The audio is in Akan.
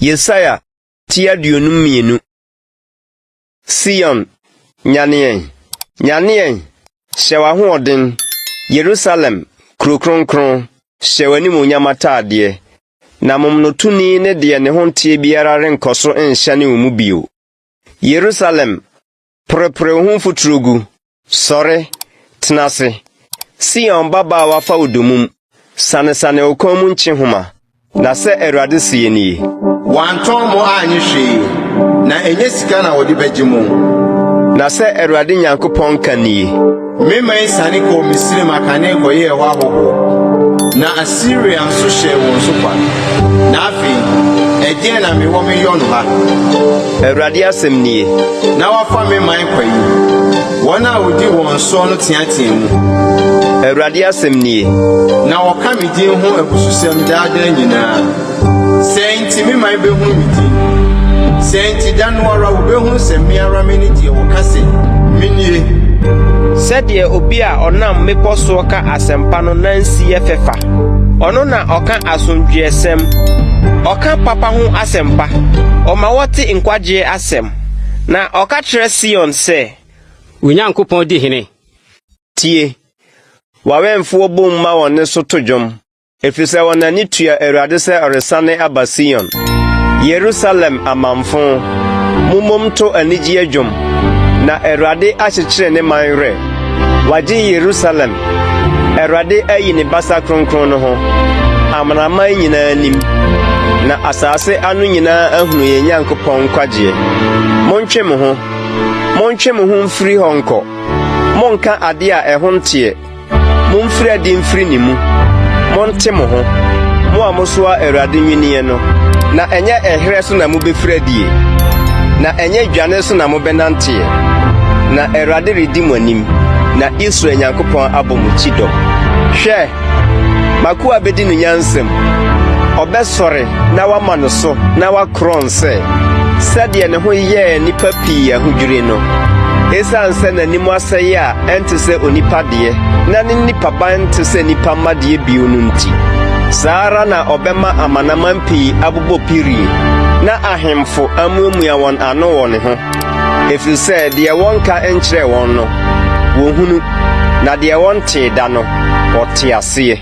Yesaya tia duonum mienu. Sion nyanien shewa hoɔden. Jerusalem krokronkron shewani mu nyamatade. Na momnotuni ne de ne hontie biara renkoso enhyane mu bio. Jerusalem prepre ho futurugu sɔre tenase. Sion baba wafa udomum sane okomu nchi homa. Na se Awurade sie nie. Wanton mo anyi hwee na enye sika na wodi beji mu. Na se Awurade Nyankopɔn ka nie. Mema isani ko Misiri makane ko ye wa hoho. Na Assyria nso hye won so kwa. Na afi eje na me wo me yo no ha. Awurade asɛm nie. Na wafa me man kwa yi. Wona wodi won so no teatea mu. Awurade asɛm nie. Na woka me din ho abususɛm daada nyinaa. Senti me man behu me din. Senti danwara wo behu se me ara me ne die wo kase. Minie. Sɛdeɛ obi a ɔnam mepɔ so ka asɛmpa no nansi efefa. Ɔno na ɔka asomdwesɛm. Ɔka papa ho asɛmpa. Ɔma wɔte nkwagye asɛm. Na ɔka kyerɛ Sion sɛ, Onyankopɔn di hene. Tie. Wawemfo bom ma wɔne so to dwom. Efisɛ wɔnani tua Awurade sɛ ɔresane aba Sion. Jerusalem amamfo. Mumom to anigye dwom. Na Awurade akyekyere ne manre. Wagye Jerusalem. Awurade ayi ne basa kronkron no ho. Amanaman nyinaa nim. Na asase anu nyinaa ahunu ye Nyankopɔn kwagye. Montwe mo ho. Montwe mo ho mfiri hɔ nkɔ. Monka ade a ɛho nteɛ. Momfiri adi mfiri ne mu. Monte mo ho. Mo a mosoa Awurade nwiniɛ no. Na ɛnyɛ ɛherɛ so na mobɛfiri adie. Na ɛnyɛ dwane so na mobɛnanteɛ. Na Awurade redi mo anim. Na Israel Nyankopɔn abɔ mo kyidɔm. Hwɛ, makoa bedi no nyansɛm. Ɔbɛsɔre na wama no so na wakorɔn sɛdeɛ ne ho yɛɛ nipa pii ahodwiri no. Esan sɛ n'anim asɛe a ɛnte sɛ onipa deɛ, na ne nipa ban te sɛ nipa mmadeɛ bio no nti. Saa ara na ɔbɛma amanaman pii abobɔ pirie, na ahemfo amuamua wɔn ano wɔ ne ho. Ɛfiri sɛ deɛ wɔnka nkyerɛ wɔn no, wɔhunu, na deɛ wɔntee da no, wɔte aseɛ.